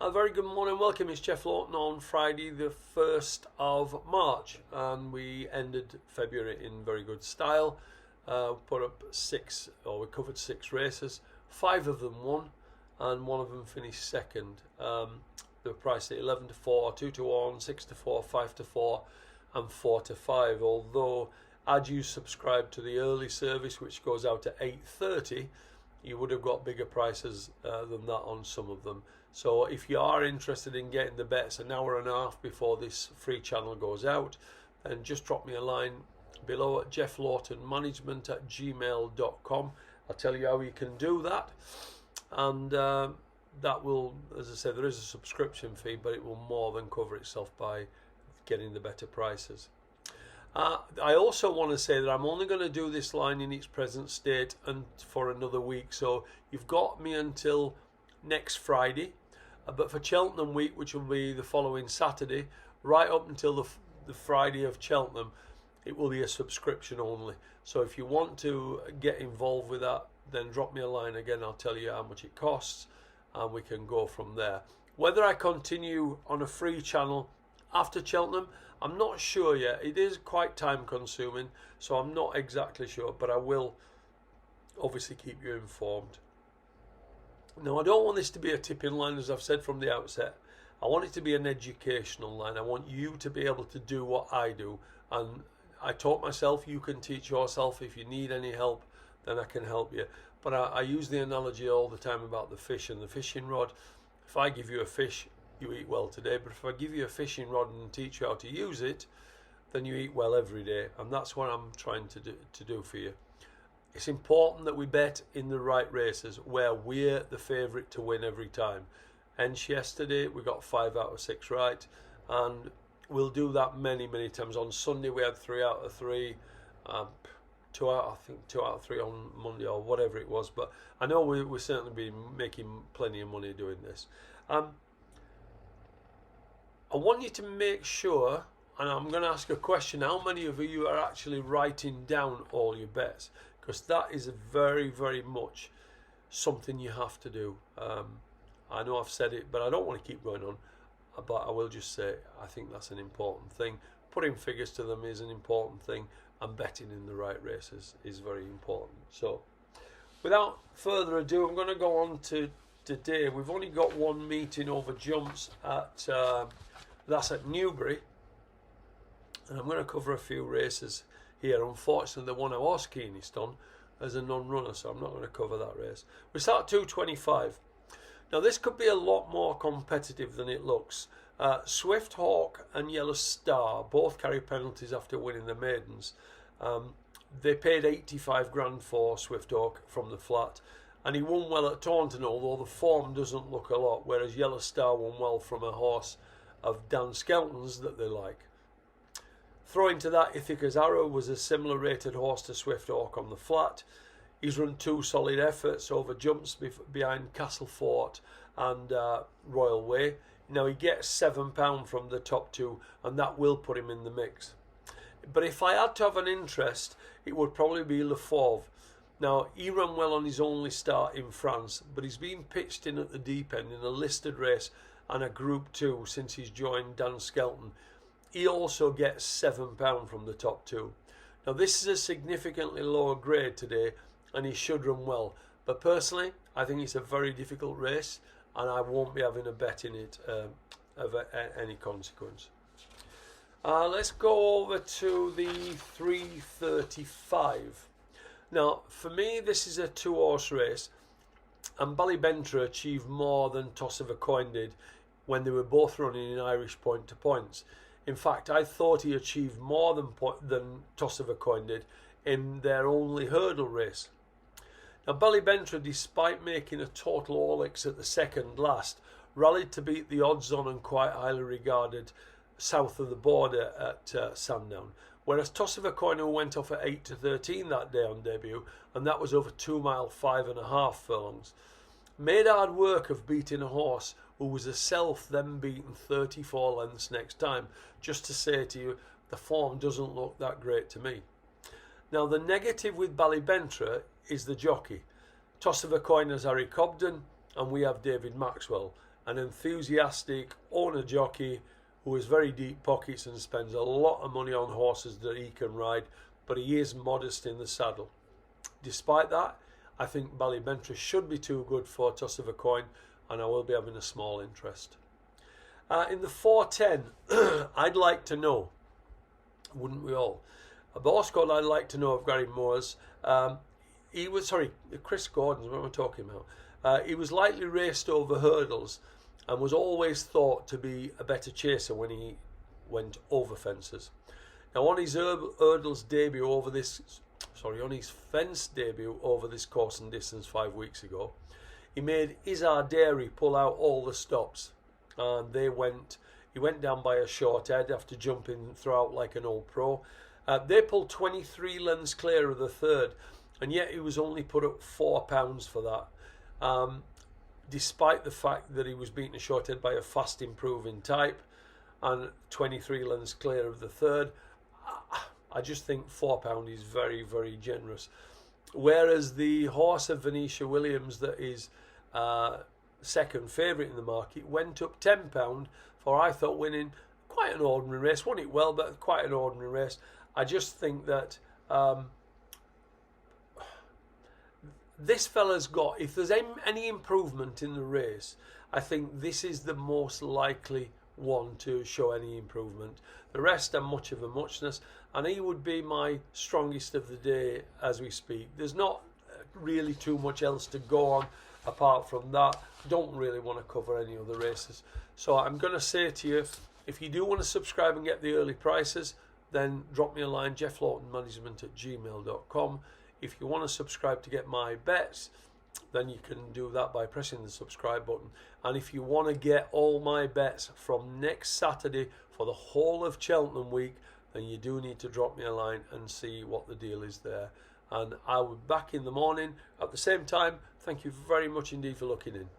A very good morning, welcome. It's Jeff Lawton on Friday the 1st of March, and we ended February in very good style. We covered 6 races, 5 of them won and 1 of them finished second. They were priced at 11 to 4, 2 to 1, 6 to 4, 5 to 4 and 4 to 5, although had you subscribed to the early service, which goes out at 8:30, you would have got bigger prices than that on some of them. So if you are interested in getting the bets an hour and a half before this free channel goes out, then just drop me a line below at jefflaughtonmanagement@gmail.com. I'll tell you how you can do that, and that will, as I said, there is a subscription fee, but it will more than cover itself by getting the better prices. I also want to say that I'm only going to do this line in its present state and for another week, so you've got me until next Friday, but for Cheltenham week, which will be the following Saturday, right up until the Friday of Cheltenham, it will be a subscription only. So if you want to get involved with that, then drop me a line again. I'll tell you how much it costs and we can go from there. Whether I continue on a free channel after Cheltenham, I'm not sure yet. It is quite time consuming, so I'm not exactly sure, but I will obviously keep you informed. Now, I don't want this to be a tipping line, as I've said from the outset. I want it to be an educational line. I want you to be able to do what I do, and I taught myself, you can teach yourself. If you need any help, then I can help you. But I use the analogy all the time about the fish and the fishing rod. If I give you a fish, you eat well today, but if I give you a fishing rod and teach you how to use it, then you eat well every day, and that's what I'm trying to do for you. It's important that we bet in the right races where we're the favourite to win every time. Hence yesterday we got 5 out of 6 right, and we'll do that many times. On Sunday we had 3 out of 3, 2 out of 3 on Monday or whatever it was, but I know we'll certainly be making plenty of money doing this. I want you to make sure, and I'm going to ask a question, how many of you are actually writing down all your bets? Because that is very much something you have to do. I know I've said it, but I don't want to keep going on, but I will just say I think that's an important thing. Putting figures to them is an important thing, and betting in the right races is very important. So without further ado, I'm going to go on to today. We've only got one meeting over jumps that's at Newbury, and I'm going to cover a few races here. Unfortunately, the one I was keenest on as a non-runner, so I'm not going to cover that race. We start at 225. Now this could be a lot more competitive than it looks. Swift Hawk and Yellow Star both carry penalties after winning the maidens. They paid 85 grand for Swift Hawk from the flat, and he won well at Taunton, although the form doesn't look a lot, whereas Yellow Star won well from a horse of Dan Skelton's that they like. Throwing to that, Ithaca's Arrow was a similar rated horse to Swift Hawk on the flat. He's run 2 solid efforts over jumps behind Castlefort and Royal Way. Now he gets £7 from the top 2, and that will put him in the mix. But if I had to have an interest, it would probably be Le Fauve. Now, he ran well on his only start in France, but he's been pitched in at the deep end in a listed race and a Group 2 since he's joined Dan Skelton. He also gets £7 from the top 2. Now, this is a significantly lower grade today, and he should run well. But personally, I think it's a very difficult race, and I won't be having a bet in it of any consequence. Let's go over to the 335. Now, for me, this is a 2-horse race, and Ballybentra achieved more than Toss of a Coin did when they were both running in Irish point to points. In fact, I thought he achieved more than Toss of a Coin did in their only hurdle race. Now, Ballybentra, despite making a total Olex at the second last, rallied to beat the odds-on and quite highly regarded south of the border at Sandown. Whereas Toss of a Coin, who went off at 8 to 13 that day on debut, and that was over 2 mile 5.5 furlongs, made hard work of beating a horse who was a self then beaten 34 lengths next time. Just to say to you, the form doesn't look that great to me. Now, the negative with Ballybentra is the jockey. Toss of a Coin has Harry Cobden, and we have David Maxwell. an enthusiastic owner jockey who has very deep pockets and spends a lot of money on horses that he can ride, but he is modest in the saddle. Despite that, I think Ballymentra should be too good for a toss of a coin, and I will be having a small interest. In the 410, I'd like to know, wouldn't we all? A horse called I'd Like to Know of Gary Moore's. Chris Gordon's, what am I talking about? He was lightly raced over hurdles and was always thought to be a better chaser when he went over fences. Now on his hurdles debut over this, on his fence debut over this course and distance 5 weeks ago, he made Izar Dairy pull out all the stops, and he went down by a short head after jumping throughout like an old pro. They pulled 23 lengths clear of the third, and yet he was only put up £4 for that. Despite the fact that he was beaten a short head by a fast improving type and 23 lengths clear of the third, I just think £4 is very, very generous. Whereas the horse of Venetia Williams that is second favourite in the market went up £10 for, I thought, winning quite an ordinary race. Won it well, but quite an ordinary race. I just think that this fella's got, if there's any improvement in the race, I think this is the most likely one to show any improvement. The rest are much of a muchness, and he would be my strongest of the day as we speak. There's not really too much else to go on apart from that. Don't really want to cover any other races. So I'm going to say to you, if you do want to subscribe and get the early prices, then drop me a line, jefflaughtonmanagement@gmail.com. If you want to subscribe to get my bets, then you can do that by pressing the subscribe button. And if you want to get all my bets from next Saturday for the whole of Cheltenham week, then you do need to drop me a line and see what the deal is there. And I will be back in the morning at the same time. Thank you very much indeed for looking in.